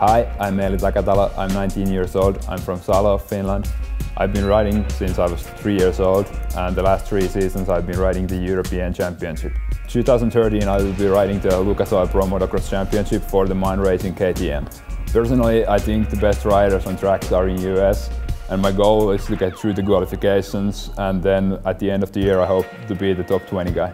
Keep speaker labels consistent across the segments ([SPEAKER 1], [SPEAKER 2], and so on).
[SPEAKER 1] Hi, I'm Eeli Takatalo. I'm 19 years old. I'm from Salo, Finland. I've been riding since I was 3 years old, and the last 3 seasons I've been riding the European Championship. 2013 I will be riding the Lucas Oil Pro Motocross Championship for the MUNN Racing KTM. Personally, I think the best riders on tracks are in US, and my goal is to get through the qualifications, and then at the end of the year I hope to be the top 20 guy.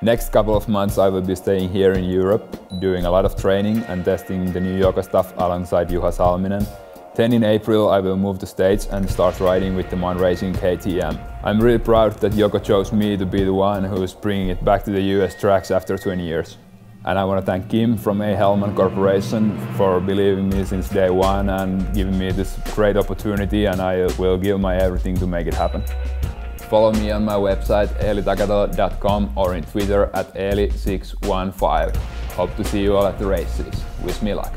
[SPEAKER 1] Next couple of months I will be staying here in Europe, doing a lot of training and testing the new Yoko stuff alongside Juha Salminen. Then in April I will move to States and start riding with the MUNN Racing KTM. I'm really proud that Yoko chose me to be the one who is bringing it back to the US tracks after 20 years. And I want to thank Kim from A. Hellman Corporation for believing in me since day one and giving me this great opportunity, and I will give my everything to make it happen. Follow me on my website eelitakatalo.com or in Twitter at eeli615. Hope to see you all at the races. Wish me luck.